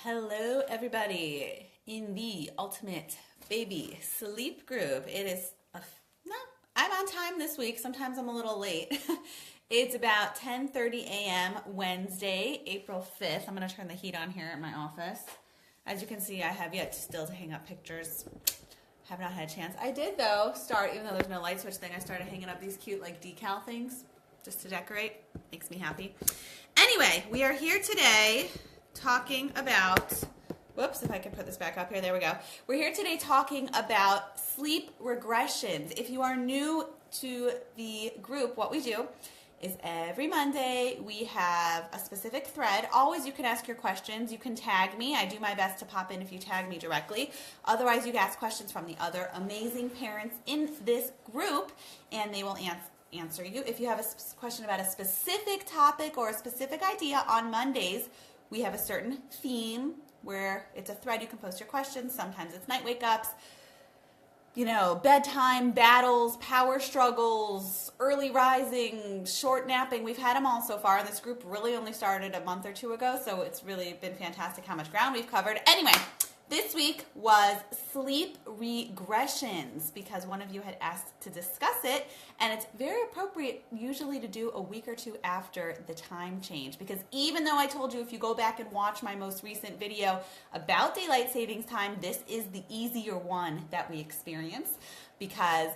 Hello, everybody, in the Ultimate Baby Sleep Group. No, I'm on time this week. Sometimes I'm a little late. It's about 10:30 a.m. Wednesday, April 5th. I'm going to turn the heat on here at my office. As you can see, I have yet to hang up pictures. Have not had a chance. I did, though, even though there's no light switch thing, I started hanging up these cute, decal things just to decorate. Makes me happy. Anyway, we are here today talking about, whoops, if I can put this back up here, there we go. We're here today talking about sleep regressions. If you are new to the group, what we do is every Monday we have a specific thread. Always you can ask your questions. You can tag me. I do my best to pop in if you tag me directly. Otherwise, you can ask questions from the other amazing parents in this group, and they will answer you. If you have a question about a specific topic or a specific idea on Mondays, we have a certain theme where it's a thread. You can post your questions. Sometimes it's night wake-ups, bedtime battles, power struggles, early rising, short napping. We've had them all so far. This group really only started a month or two ago, so it's really been fantastic how much ground we've covered. Anyway, this week was sleep regressions because one of you had asked to discuss it, and it's very appropriate usually to do a week or two after the time change, because even though I told you if you go back and watch my most recent video about daylight savings time, this is the easier one that we experience because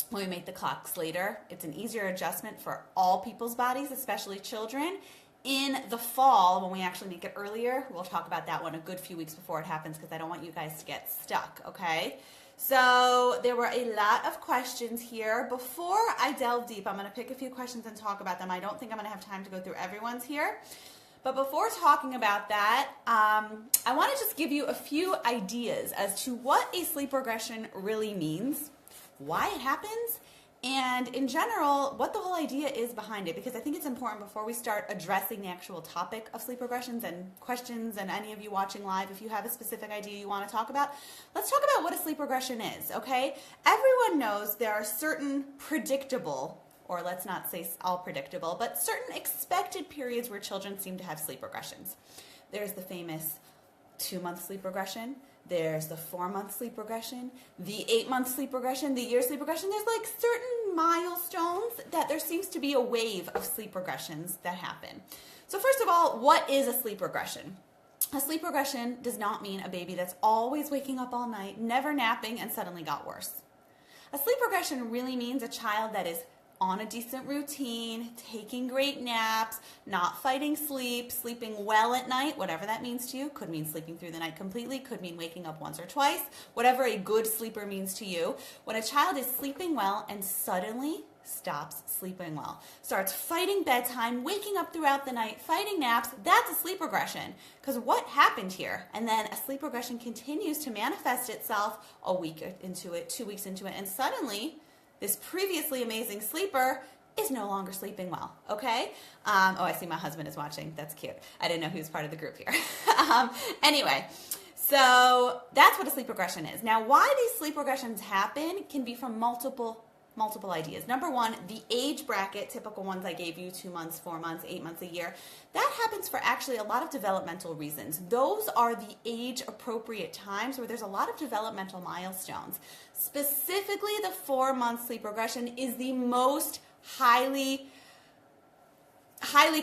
when we make the clocks later, it's an easier adjustment for all people's bodies, especially children. In the fall, when we actually make it earlier, we'll talk about that one a good few weeks before it happens because I don't want you guys to get stuck, okay? So there were a lot of questions here. Before I delve deep, I'm going to pick a few questions and talk about them. I don't think I'm going to have time to go through everyone's here. But before talking about that, I want to just give you a few ideas as to what a sleep regression really means, why it happens, and in general, what the whole idea is behind it, because I think it's important before we start addressing the actual topic of sleep regressions and questions, and any of you watching live, if you have a specific idea you want to talk about, let's talk about what a sleep regression is, okay? Everyone knows there are certain predictable, or let's not say all predictable, but certain expected periods where children seem to have sleep regressions. There's the famous 2-month sleep regression. There's the 4-month sleep regression, the 8-month sleep regression, the year sleep regression. There's certain milestones that there seems to be a wave of sleep regressions that happen. So first of all, what is a sleep regression? A sleep regression does not mean a baby that's always waking up all night, never napping, and suddenly got worse. A sleep regression really means a child that is on a decent routine, taking great naps, not fighting sleep, sleeping well at night, whatever that means to you. Could mean sleeping through the night completely, could mean waking up once or twice, whatever a good sleeper means to you. When a child is sleeping well and suddenly stops sleeping well, starts fighting bedtime, waking up throughout the night, fighting naps, that's a sleep regression. Because what happened here? And then a sleep regression continues to manifest itself a week into it, 2 weeks into it, and suddenly this previously amazing sleeper is no longer sleeping well, okay? I see my husband is watching. That's cute. I didn't know he was part of the group here. Anyway, so that's what a sleep regression is. Now, why these sleep regressions happen can be from multiple ideas. Number one, the age bracket, typical ones I gave you, 2 months, 4 months, 8 months, a year. That happens for actually a lot of developmental reasons. Those are the age-appropriate times where there's a lot of developmental milestones. Specifically, the 4-month sleep regression is the most highly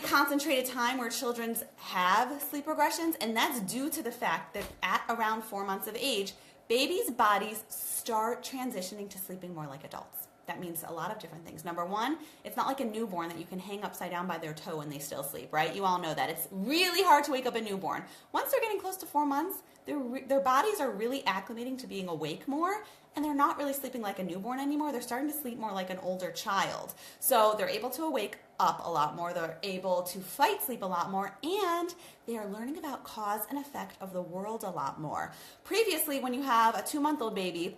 concentrated time where children have sleep regressions, and that's due to the fact that at around 4 months of age, babies' bodies start transitioning to sleeping more like adults. That means a lot of different things. Number one, it's not like a newborn that you can hang upside down by their toe and they still sleep, right? You all know that. It's really hard to wake up a newborn. Once they're getting close to 4 months, their bodies are really acclimating to being awake more, and they're not really sleeping like a newborn anymore. They're starting to sleep more like an older child. So they're able to wake up a lot more. They're able to fight sleep a lot more, and they are learning about cause and effect of the world a lot more. Previously, when you have a 2-month-old baby,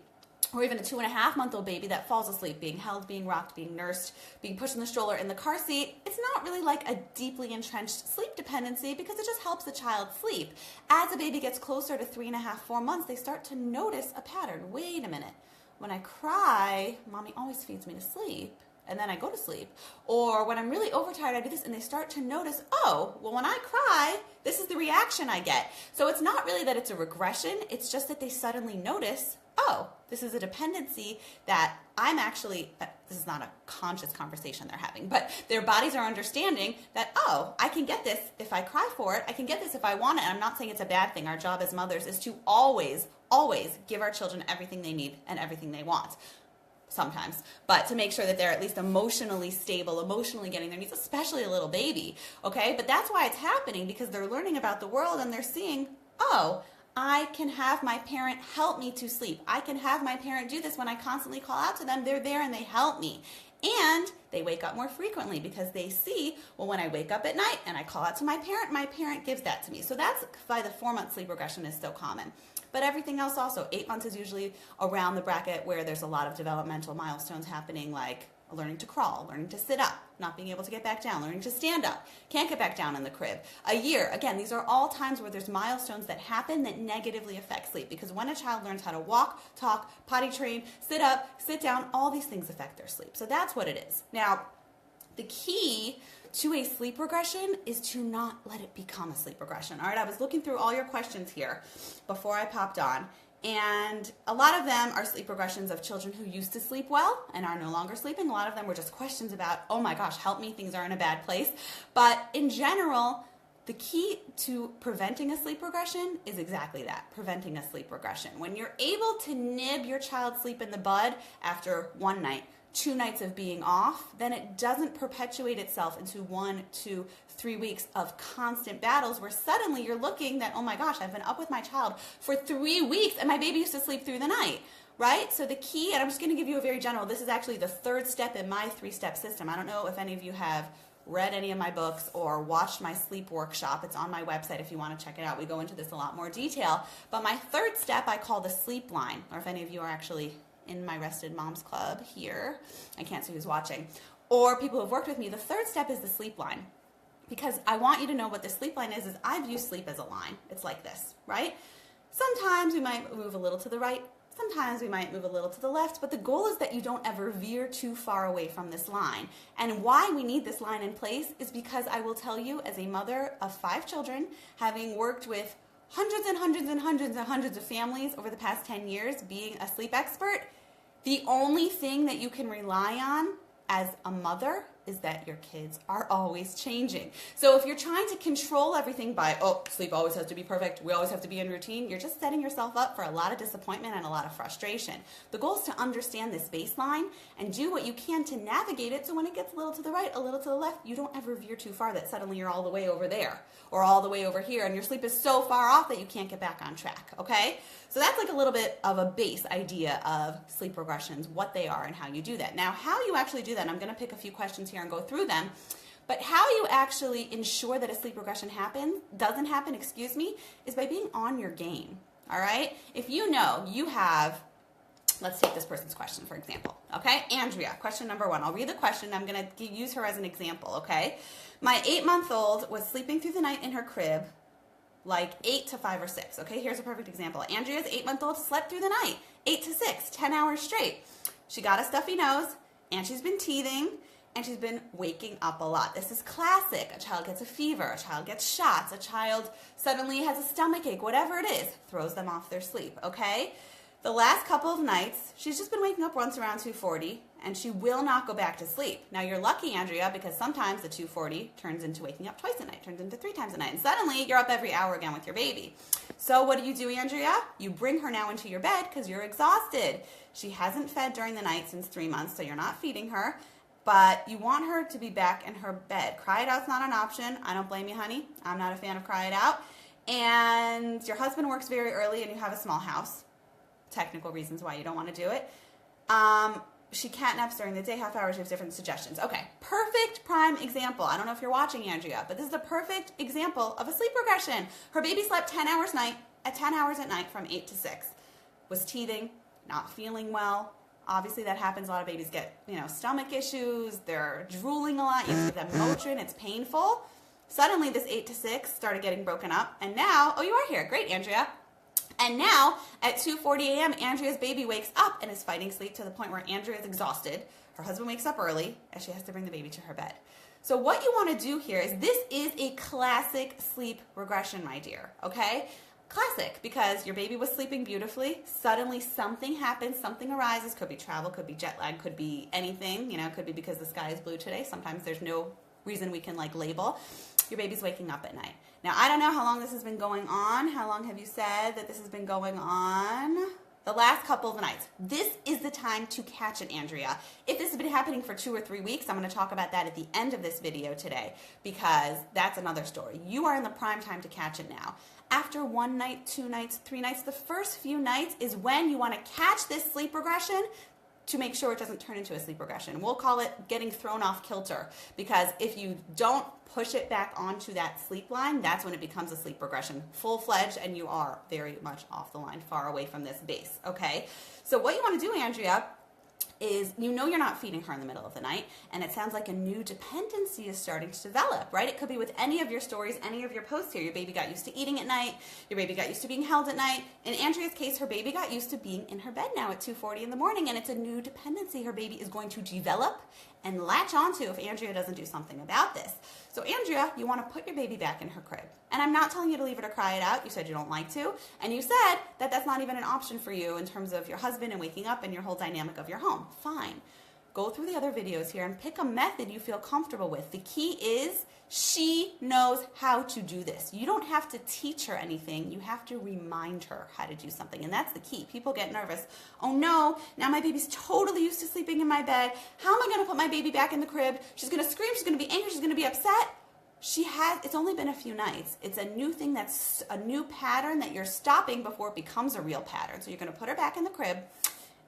or even a 2.5-month-old baby that falls asleep, being held, being rocked, being nursed, being pushed in the stroller, in the car seat, it's not really like a deeply entrenched sleep dependency because it just helps the child sleep. As a baby gets closer to 3.5, 4 months, they start to notice a pattern. Wait a minute. When I cry, mommy always feeds me to sleep. and then I go to sleep. Or when I'm really overtired, I do this, and they start to notice, oh, well, when I cry, this is the reaction I get. So it's not really that it's a regression. It's just that they suddenly notice, oh, this is a dependency that I'm actually, this is not a conscious conversation they're having, but their bodies are understanding that, oh, I can get this if I cry for it. I can get this if I want it. And I'm not saying it's a bad thing. Our job as mothers is to always give our children everything they need and everything they want. Sometimes, but to make sure that they're at least emotionally stable, emotionally getting their needs, especially a little baby, okay? But that's why it's happening, because they're learning about the world and they're seeing, oh, I can have my parent help me to sleep. I can have my parent do this when I constantly call out to them. They're there and they help me. And they wake up more frequently because they see, well, when I wake up at night and I call out to my parent gives that to me. So that's why the 4-month sleep regression is so common. But everything else also, 8 months is usually around the bracket where there's a lot of developmental milestones happening, like learning to crawl, learning to sit up, not being able to get back down, learning to stand up, can't get back down in the crib. A year, again, these are all times where there's milestones that happen that negatively affect sleep, because when a child learns how to walk, talk, potty train, sit up, sit down, all these things affect their sleep. So that's what it is. Now, the key to a sleep regression is to not let it become a sleep regression. All right, I was looking through all your questions here before I popped on, and a lot of them are sleep regressions of children who used to sleep well and are no longer sleeping. A lot of them were just questions about, oh my gosh, help me, things are in a bad place. But in general, the key to preventing a sleep regression is exactly that, preventing a sleep regression. When you're able to nib your child's sleep in the bud after one night, 2 nights of being off, then it doesn't perpetuate itself into 1, 2, 3 weeks of constant battles where suddenly you're looking that, oh my gosh, I've been up with my child for 3 weeks and my baby used to sleep through the night, right? So the key, and I'm just going to give you a very general, this is actually the 3rd step in my 3-step system. I don't know if any of you have read any of my books or watched my sleep workshop. It's on my website if you want to check it out. We go into this in a lot more detail. But my 3rd step I call the sleep line, or if any of you are actually in my Rested Moms Club here, I can't see who's watching, or people who have worked with me, the 3rd step is the sleep line. Because I want you to know what the sleep line is I view sleep as a line. It's like this, right? Sometimes we might move a little to the right, sometimes we might move a little to the left, but the goal is that you don't ever veer too far away from this line. And why we need this line in place is because I will tell you, as a mother of 5 children, having worked with hundreds and hundreds and hundreds and hundreds of families over the past 10 years, being a sleep expert, the only thing that you can rely on as a mother is that your kids are always changing. So if you're trying to control everything by, oh, sleep always has to be perfect, we always have to be in routine, you're just setting yourself up for a lot of disappointment and a lot of frustration. The goal is to understand this baseline and do what you can to navigate it so when it gets a little to the right, a little to the left, you don't ever veer too far that suddenly you're all the way over there or all the way over here and your sleep is so far off that you can't get back on track, okay? So that's like a little bit of a base idea of sleep regressions, what they are and how you do that. Now, how you actually do that, and I'm going to pick a few questions here and go through them, but how you actually ensure that a sleep regression doesn't happen, is by being on your game, all right? If you know you have, let's take this person's question, for example, okay? Andrea, question number 1. I'll read the question. I'm going to use her as an example, okay? My 8-month-old was sleeping through the night in her crib, like 8 to 5 or 6. Okay, here's a perfect example. Andrea's 8-month-old slept through the night, 8 to 6, 10 hours straight. She got a stuffy nose, and she's been teething, and she's been waking up a lot. This is classic. A child gets a fever, a child gets shots, a child suddenly has a stomach ache, whatever it is, throws them off their sleep, okay? The last couple of nights, she's just been waking up once around 2:40, and she will not go back to sleep. Now, you're lucky, Andrea, because sometimes the 2:40 turns into waking up twice a night, turns into 3 times a night, and suddenly you're up every hour again with your baby. So what do, Andrea? You bring her now into your bed because you're exhausted. She hasn't fed during the night since 3 months, so you're not feeding her, but you want her to be back in her bed. Cry it out's not an option. I don't blame you, honey. I'm not a fan of cry it out. And your husband works very early and you have a small house. Technical reasons why you don't want to do it. She catnaps during the day, half hour. She has different suggestions. Okay, perfect prime example. I don't know if you're watching, Andrea, but this is a perfect example of a sleep regression. Her baby slept 10 hours at night from 8 to 6. Was teething, not feeling well. Obviously, that happens. A lot of babies get, stomach issues. They're drooling a lot. You give them Motrin. It's painful. Suddenly, this 8 to 6 started getting broken up. And now, oh, you are here. Great, Andrea. And now, at 2:40 a.m., Andrea's baby wakes up and is fighting sleep to the point where Andrea is exhausted, Her husband wakes up early and she has to bring the baby to her bed. So what you want to do here is, this is a classic sleep regression, my dear, okay? Classic, because your baby was sleeping beautifully, suddenly something happens, something arises, could be travel, could be jet lag, could be anything, you know, could be because the sky is blue today. Sometimes there's no reason we can like label. Your baby's waking up at night. Now, I don't know how long this has been going on. How long have you said that this has been going on? The last couple of nights. This is the time to catch it, Andrea. If this has been happening for 2 or 3 weeks, I'm going to talk about that at the end of this video today, because that's another story. You are in the prime time to catch it now. After 1 night, 2 nights, 3 nights, the first few nights is when you want to catch this sleep regression to make sure it doesn't turn into a sleep regression. We'll call it getting thrown off kilter, because if you don't push it back onto that sleep line, that's when it becomes a sleep regression, full-fledged, and you are very much off the line, far away from this base, okay? So what you want to do, Andrea, is, you know, you're not feeding her in the middle of the night, and it sounds like a new dependency is starting to develop, right? It could be with any of your stories, any of your posts here. Your baby got used to eating at night, your baby got used to being held at night. In Andrea's case, her baby got used to being in her bed now at 2:40 in the morning, and it's a new dependency her baby is going to develop and latch onto if Andrea doesn't do something about this. So Andrea, you want to put your baby back in her crib. And I'm not telling you to leave her to cry it out. You said you don't like to. And you said that that's not even an option for you in terms of your husband and waking up and your whole dynamic of your home. Fine. Go through the other videos here and pick a method you feel comfortable with. The key is she knows how to do this. You don't have to teach her anything. You have to remind her how to do something. And that's the key. People get nervous. Oh no, now my baby's totally used to sleeping in my bed. How am I going to put my baby back in the crib? She's going to scream. She's going to be angry. She's going to be upset. It's only been a few nights. It's a new thing, that's a new pattern that you're stopping before it becomes a real pattern. So you're going to put her back in the crib,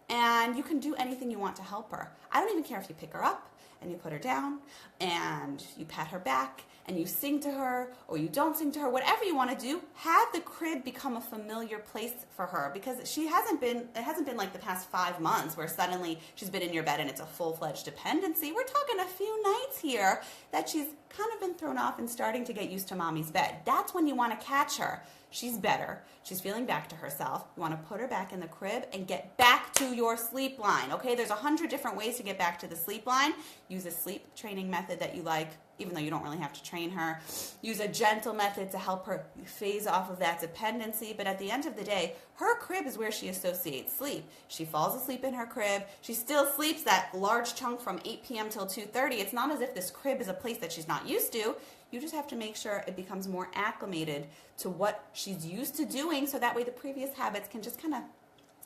and you can do anything you want to help her. I don't even care if you pick her up and you put her down and you pat her back and you sing to her or you don't sing to her, whatever you want to do. Have the crib become a familiar place for her, because it hasn't been like the past 5 months where suddenly she's been in your bed and it's a full-fledged dependency. We're talking a few nights here that she's kind of been thrown off and starting to get used to mommy's bed. That's when you want to catch her. She's better. She's feeling back to herself. You want to put her back in the crib and get back to your sleep line, okay? There's 100 different ways to get back to the sleep line. Use a sleep training method that you like, even though you don't really have to train her. Use a gentle method to help her phase off of that dependency. But at the end of the day, her crib is where she associates sleep. She falls asleep in her crib. She still sleeps that large chunk from 8 p.m. till 2:30. It's not as if this crib is a place that she's not used to. You just have to make sure it becomes more acclimated to what she's used to doing, so that way the previous habits can just kind of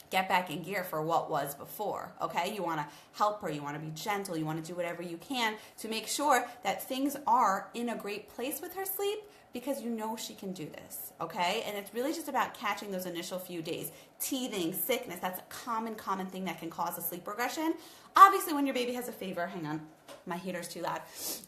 get back in gear for what was before, okay? You want to help her. You want to be gentle. You want to do whatever you can to make sure that things are in a great place with her sleep, because you know she can do this, okay? And it's really just about catching those initial few days. Teething, sickness, that's a common thing that can cause a sleep regression. Obviously, when your baby has a fever, hang on, my heater's too loud.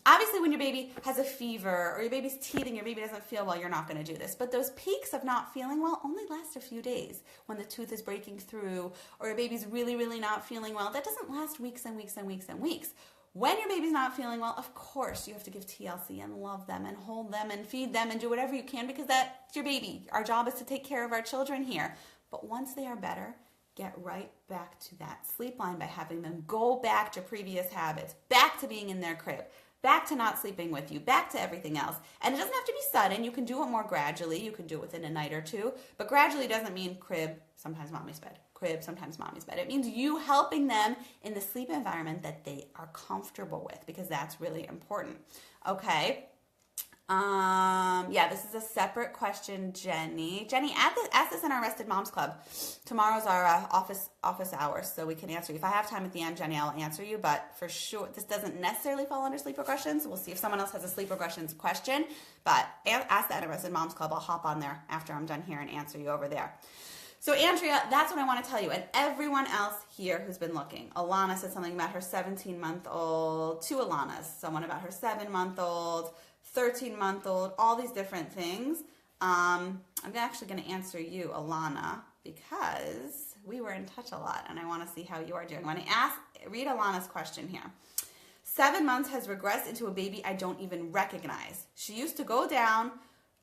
Obviously, when your baby has a fever or your baby's teething, your baby doesn't feel well, you're not going to do this. But those peaks of not feeling well only last a few days. When the tooth is breaking through or your baby's really, really not feeling well, that doesn't last weeks and weeks and weeks and weeks. When your baby's not feeling well, of course, you have to give TLC and love them and hold them and feed them and do whatever you can, because that's your baby. Our job is to take care of our children here. But once they are better, get right back to that sleep line by having them go back to previous habits, back to being in their crib, back to not sleeping with you, back to everything else. And it doesn't have to be sudden. You can do it more gradually. You can do it within a night or two. But gradually doesn't mean crib, sometimes mommy's bed. Crib, sometimes mommy's bed. It means you helping them in the sleep environment that they are comfortable with, because that's really important. Okay. Yeah, this is a separate question, Jenny. Jenny, ask this in our Rested Moms Club. Tomorrow's our office hours, so we can answer you. If I have time at the end, Jenny, I'll answer you, but for sure, this doesn't necessarily fall under sleep regressions. We'll see if someone else has a sleep regressions question, but ask that in our Rested Moms Club. I'll hop on there after I'm done here and answer you over there. So Andrea, that's what I want to tell you, and everyone else here who's been looking. Alana said something about her 17-month-old, 2 Alanas, someone about her 7-month-old, 13-month-old, all these different things. I'm actually going to answer you, Alana, because we were in touch a lot, and I want to see how you are doing. I want to read Alana's question here. 7 months has regressed into a baby I don't even recognize. She used to go down,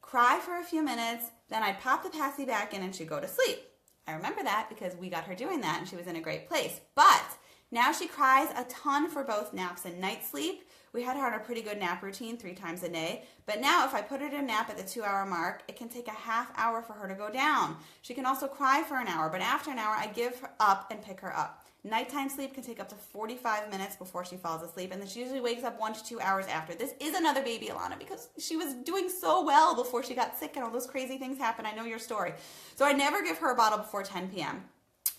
cry for a few minutes, then I'd pop the passy back in and she'd go to sleep. I remember that because we got her doing that and she was in a great place. But Now she cries a ton for both naps and night sleep. We had her on a pretty good nap routine 3 times a day. But now if I put her to a nap at the 2-hour mark, it can take a half hour for her to go down. She can also cry for an hour, but after an hour, I give her up and pick her up. Nighttime sleep can take up to 45 minutes before she falls asleep, and then she usually wakes up 1 to 2 hours after. This is another baby, Alana, because she was doing so well before she got sick and all those crazy things happened. I know your story. So I never give her a bottle before 10 p.m.,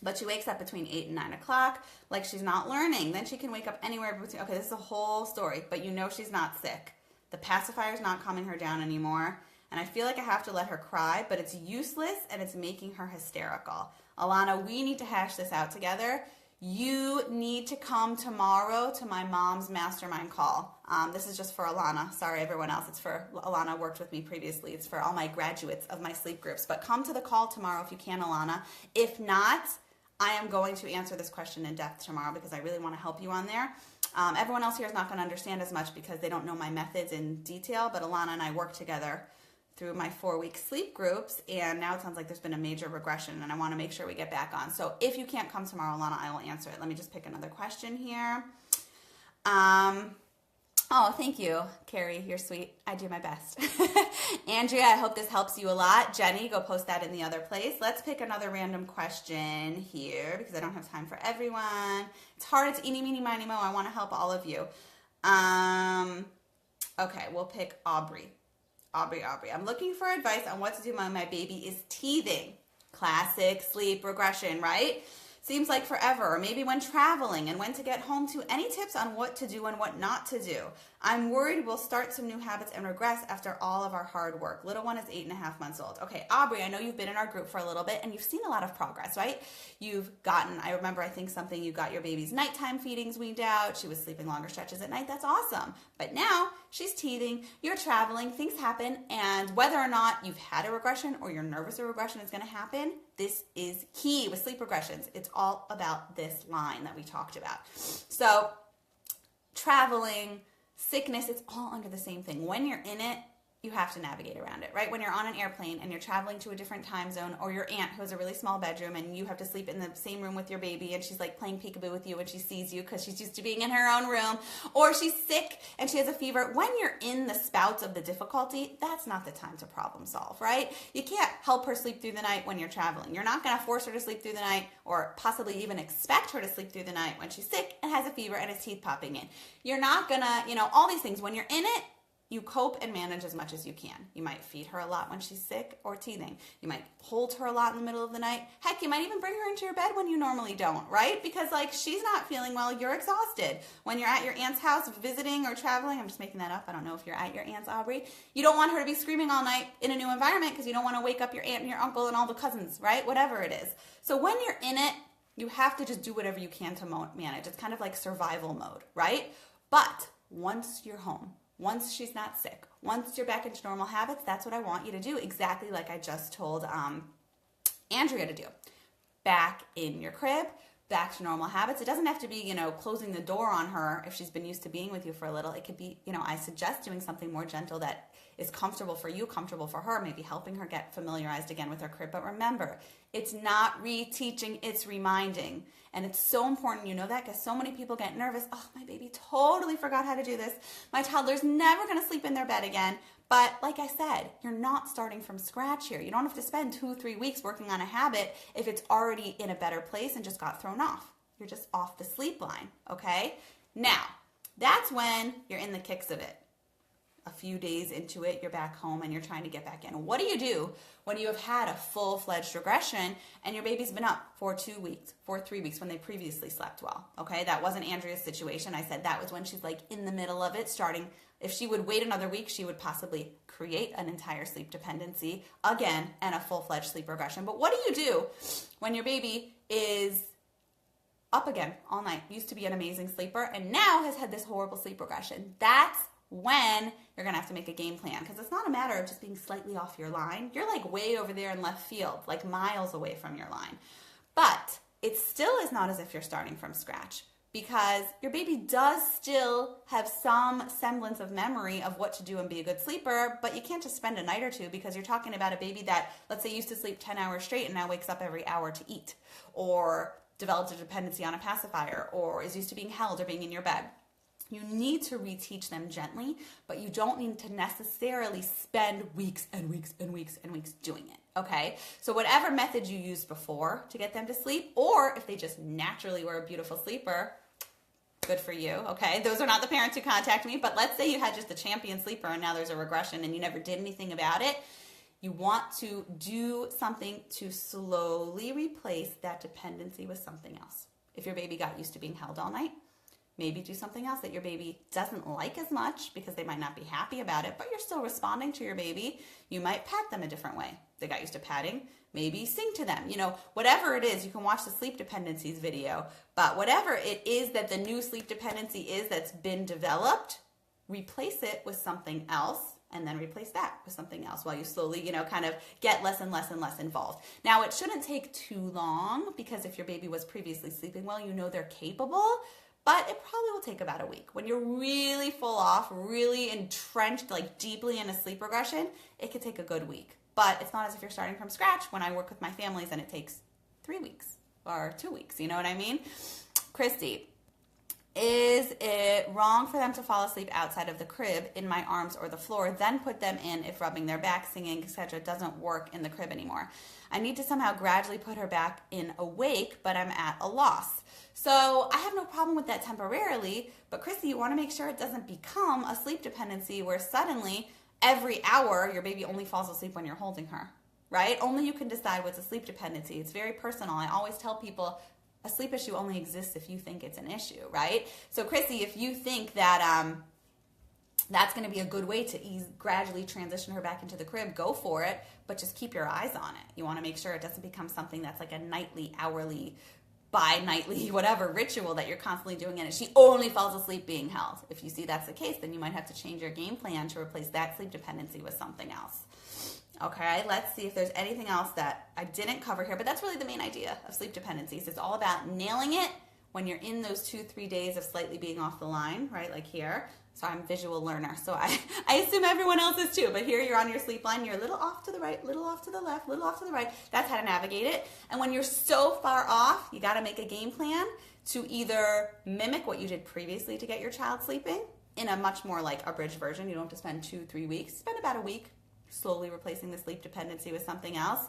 but she wakes up between 8 and 9 o'clock like she's not learning. Then she can wake up anywhere between, okay, this is a whole story, but you know she's not sick. The pacifier's not calming her down anymore, and I feel like I have to let her cry, but it's useless and it's making her hysterical. Alana, we need to hash this out together. You need to come tomorrow to my mom's mastermind call. This is just for Alana. Sorry, everyone else. It's for Alana worked with me previously. It's for all my graduates of my sleep groups. But come to the call tomorrow if you can, Alana. If not, I am going to answer this question in depth tomorrow because I really want to help you on there. Everyone else here is not going to understand as much because they don't know my methods in detail, but Alana and I work together through my 4-week sleep groups, and now it sounds like there's been a major regression, and I want to make sure we get back on. So if you can't come tomorrow, Alana, I will answer it. Let me just pick another question here. Oh, thank you, Carrie. You're sweet. I do my best. Andrea, I hope this helps you a lot. Jenny, go post that in the other place. Let's pick another random question here because I don't have time for everyone. It's hard. It's eeny, meeny, miny, mo. I want to help all of you. Okay, we'll pick Aubrey. Aubrey. I'm looking for advice on what to do when my baby is teething. Classic sleep regression, right? Seems like forever, or maybe when traveling and when to get home to. Any tips on what to do and what not to do? I'm worried we'll start some new habits and regress after all of our hard work. Little one is 8.5 months old. Okay, Aubrey, I know you've been in our group for a little bit and you've seen a lot of progress, right? You've gotten, I remember, I think something, you got your baby's nighttime feedings weaned out. She was sleeping longer stretches at night. That's awesome. But now she's teething, you're traveling, things happen, and whether or not you've had a regression or you're nervous a regression is going to happen, this is key with sleep regressions. It's all about this line that we talked about. So traveling, sickness, it's all under the same thing. When you're in it, you have to navigate around it, right? When you're on an airplane and you're traveling to a different time zone, or your aunt who has a really small bedroom and you have to sleep in the same room with your baby and she's like playing peekaboo with you when she sees you because she's used to being in her own room, or she's sick and she has a fever. When you're in the spouts of the difficulty, that's not the time to problem solve, right? You can't help her sleep through the night when you're traveling. You're not going to force her to sleep through the night or possibly even expect her to sleep through the night when she's sick and has a fever and has teeth popping in. You're not going to, all these things. When you're in it, you cope and manage as much as you can. You might feed her a lot when she's sick or teething. You might hold her a lot in the middle of the night. Heck, you might even bring her into your bed when you normally don't, right? Because she's not feeling well, you're exhausted. When you're at your aunt's house visiting or traveling, I'm just making that up. I don't know if you're at your aunt's, Aubrey. You don't want her to be screaming all night in a new environment because you don't want to wake up your aunt and your uncle and all the cousins, right? Whatever it is. So when you're in it, you have to just do whatever you can to manage. It's kind of like survival mode, right? But once you're home, once she's not sick, once you're back into normal habits, that's what I want you to do, exactly like I just told Andrea to do. Back in your crib, back to normal habits. It doesn't have to be, closing the door on her if she's been used to being with you for a little. It could be, I suggest doing something more gentle that is comfortable for you, comfortable for her, maybe helping her get familiarized again with her crib. But remember, it's not reteaching, it's reminding. And it's so important you know that because so many people get nervous. Oh, my baby totally forgot how to do this. My toddler's never going to sleep in their bed again. But like I said, you're not starting from scratch here. You don't have to spend 2-3 weeks working on a habit if it's already in a better place and just got thrown off. You're just off the sleep line, okay? Now, that's when you're in the kicks of it. A few days into it, you're back home and you're trying to get back in. What do you do when you have had a full-fledged regression and your baby's been up for 2 weeks, for 3 weeks when they previously slept well? Okay, that wasn't Andrea's situation. I said that was when she's in the middle of it, starting. If she would wait another week, she would possibly create an entire sleep dependency again and a full-fledged sleep regression. But what do you do when your baby is up again all night, used to be an amazing sleeper, and now has had this horrible sleep regression? That's when you're going to have to make a game plan, because it's not a matter of just being slightly off your line. You're way over there in left field, miles away from your line. But it still is not as if you're starting from scratch, because your baby does still have some semblance of memory of what to do and be a good sleeper, but you can't just spend a night or two, because you're talking about a baby that, let's say, used to sleep 10 hours straight and now wakes up every hour to eat, or developed a dependency on a pacifier or is used to being held or being in your bed. You need to reteach them gently, but you don't need to necessarily spend weeks and weeks and weeks and weeks doing it, okay? So whatever method you used before to get them to sleep, or if they just naturally were a beautiful sleeper, good for you, okay? Those are not the parents who contact me, but let's say you had just a champion sleeper and now there's a regression and you never did anything about it. You want to do something to slowly replace that dependency with something else. If your baby got used to being held all night, maybe do something else that your baby doesn't like as much because they might not be happy about it, but you're still responding to your baby. You might pat them a different way. They got used to patting. Maybe sing to them. You know, whatever it is, you can watch the sleep dependencies video, but whatever it is that the new sleep dependency is that's been developed, replace it with something else and then replace that with something else while you slowly, you know, kind of get less and less and less involved. Now, it shouldn't take too long because if your baby was previously sleeping well, you know they're capable, but it probably will take about a week. When you're really full off, really entrenched, like deeply in a sleep regression, it could take a good week. But it's not as if you're starting from scratch when I work with my families and it takes 3 weeks or 2 weeks. You know what I mean? Christy, is it wrong for them to fall asleep outside of the crib in my arms or the floor, then put them in if rubbing their back, singing, etc. doesn't work in the crib anymore? I need to somehow gradually put her back in awake, but I'm at a loss. So I have no problem with that temporarily, but Christy, you want to make sure it doesn't become a sleep dependency where suddenly every hour your baby only falls asleep when you're holding her, right? Only you can decide what's a sleep dependency. It's very personal. I always tell people a sleep issue only exists if you think it's an issue, right? So Chrissy, if you think that that's going to be a good way to gradually transition her back into the crib, go for it, but just keep your eyes on it. You want to make sure it doesn't become something that's like a nightly, hourly, bi-nightly, whatever ritual that you're constantly doing, and she only falls asleep being held. If you see that's the case, then you might have to change your game plan to replace that sleep dependency with something else. Okay, let's see if there's anything else that I didn't cover here, but that's really the main idea of sleep dependencies. It's all about nailing it when you're in those 2-3 days of slightly being off the line, right, like here. So I'm a visual learner, so I assume everyone else is too, but here you're on your sleep line, you're a little off to the right, little off to the left, little off to the right. That's how to navigate it. And when you're so far off, you got to make a game plan to either mimic what you did previously to get your child sleeping in a much more like abridged version. You don't have to spend 2-3 weeks. Spend about a week slowly replacing the sleep dependency with something else.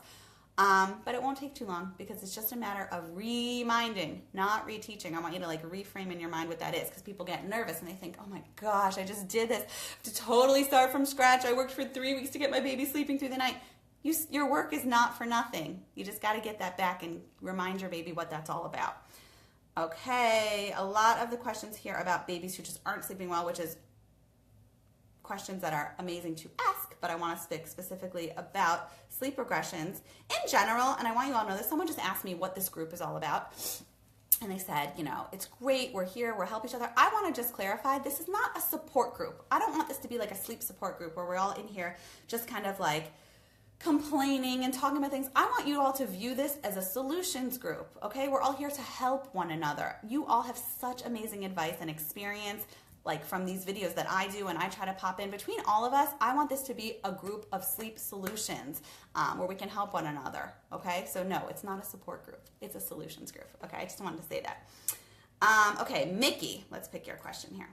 But it won't take too long because it's just a matter of reminding, not reteaching. I want you to like reframe in your mind what that is, because people get nervous and they think, oh my gosh, I just did this to totally start from scratch. I worked for 3 weeks to get my baby sleeping through the night. Your work is not for nothing. You just got to get that back and remind your baby what that's all about. Okay, a lot of the questions here about babies who just aren't sleeping well, which is questions that are amazing to ask, but I want to speak specifically about sleep regressions in general. And I want you all to know this. Someone just asked me what this group is all about. And they said, you know, it's great. We're here. We're helping each other. I want to just clarify, this is not a support group. I don't want this to be like a sleep support group where we're all in here just kind of like complaining and talking about things. I want you all to view this as a solutions group, okay? We're all here to help one another. You all have such amazing advice and experience, like from these videos that I do and I try to pop in between all of us. I want this to be a group of sleep solutions where we can help one another, okay? So no, it's not a support group. It's a solutions group, okay? I just wanted to say that. Okay, Mickey, let's pick your question here.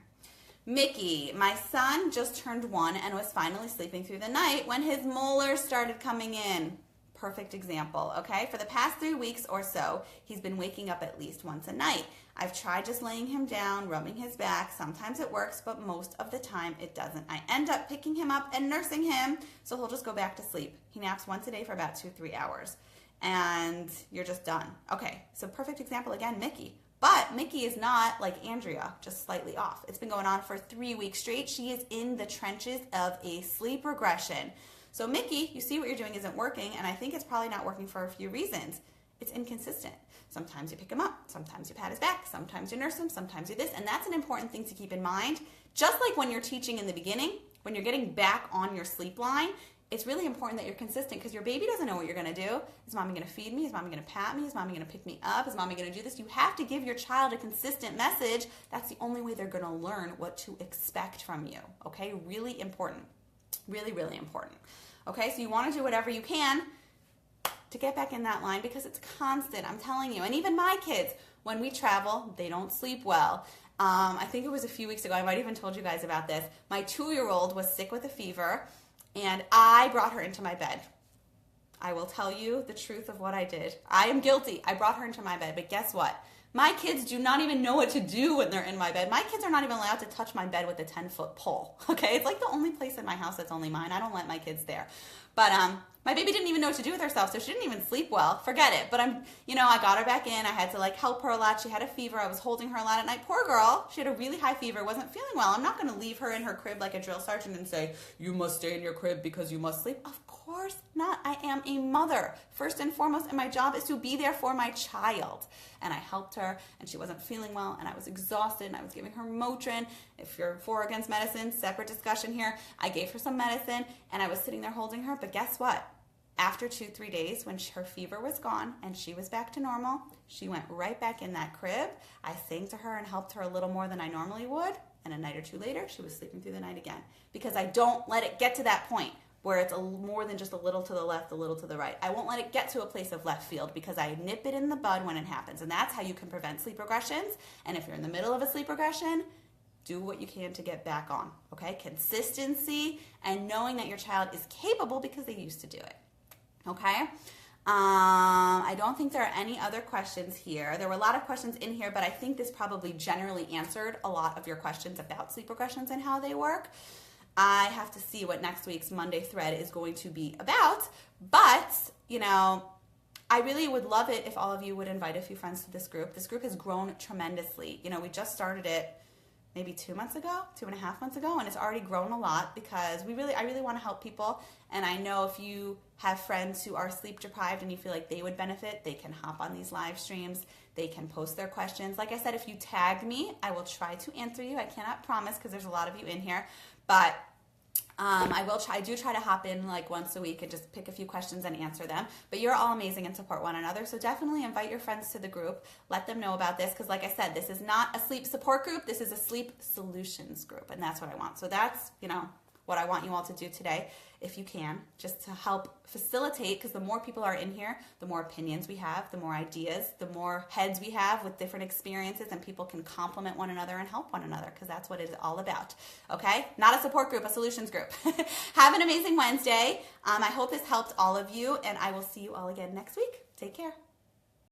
Mickey, my son just turned 1 and was finally sleeping through the night when his molars started coming in. Perfect example, okay? For the past 3 weeks or so, he's been waking up at least once a night. I've tried just laying him down, rubbing his back. Sometimes it works, but most of the time it doesn't. I end up picking him up and nursing him, so he'll just go back to sleep. He naps once a day for about 2-3 hours, and you're just done. Okay, so perfect example again, Mickey. But Mickey is not like Andrea, just slightly off. It's been going on for 3 weeks straight. She is in the trenches of a sleep regression. So Mickey, you see what you're doing isn't working, and I think it's probably not working for a few reasons. It's inconsistent. Sometimes you pick him up, sometimes you pat his back, sometimes you nurse him, sometimes you this, and that's an important thing to keep in mind. Just like when you're teaching in the beginning, when you're getting back on your sleep line, it's really important that you're consistent because your baby doesn't know what you're going to do. Is mommy going to feed me? Is mommy going to pat me? Is mommy going to pick me up? Is mommy going to do this? You have to give your child a consistent message. That's the only way they're going to learn what to expect from you, okay? Really important. Really, really important. Okay, so you want to do whatever you can to get back in that line because it's constant, I'm telling you. And even my kids, when we travel, they don't sleep well. I think it was a few weeks ago, I might even told you guys about this. My 2-year-old was sick with a fever, and I brought her into my bed. I will tell you the truth of what I did. I am guilty. I brought her into my bed, but guess what? My kids do not even know what to do when they're in my bed. My kids are not even allowed to touch my bed with a 10-foot pole, okay? It's like the only place in my house that's only mine. I don't let my kids there. But my baby didn't even know what to do with herself, so she didn't even sleep well. Forget it. But I got her back in. I had to help her a lot. She had a fever. I was holding her a lot at night. Poor girl. She had a really high fever, wasn't feeling well. I'm not going to leave her in her crib like a drill sergeant and say, you must stay in your crib because you must sleep. Of course not. I am a mother, first and foremost, and my job is to be there for my child. And I helped her, and she wasn't feeling well, and I was exhausted, and I was giving her Motrin. If you're for or against medicine, separate discussion here. I gave her some medicine, and I was sitting there holding her, but guess what? After 2-3 days, when her fever was gone and she was back to normal, she went right back in that crib. I sang to her and helped her a little more than I normally would, and a night or two later, she was sleeping through the night again. Because I don't let it get to that point where it's more than just a little to the left, a little to the right. I won't let it get to a place of left field because I nip it in the bud when it happens. And that's how you can prevent sleep regressions. And if you're in the middle of a sleep regression, do what you can to get back on, okay? Consistency and knowing that your child is capable because they used to do it, okay? I don't think there are any other questions here. There were a lot of questions in here, but I think this probably generally answered a lot of your questions about sleep regressions and how they work. I have to see what next week's Monday thread is going to be about, but, I really would love it if all of you would invite a few friends to this group. This group has grown tremendously. We just started it maybe 2 months ago, 2.5 months ago, and it's already grown a lot because I really want to help people. And I know if you have friends who are sleep deprived and you feel like they would benefit, they can hop on these live streams. They can post their questions. Like I said, if you tag me, I will try to answer you. I cannot promise because there's a lot of you in here, but I do try to hop in once a week and just pick a few questions and answer them. But you're all amazing and support one another. So definitely invite your friends to the group. Let them know about this because like I said, this is not a sleep support group. This is a sleep solutions group. And that's what I want. So that's, what I want you all to do today, if you can, just to help facilitate, because the more people are in here, the more opinions we have, the more ideas, the more heads we have with different experiences, and people can complement one another and help one another, because that's what it is all about, okay? Not a support group, a solutions group. Have an amazing Wednesday. I hope this helped all of you, and I will see you all again next week. Take care.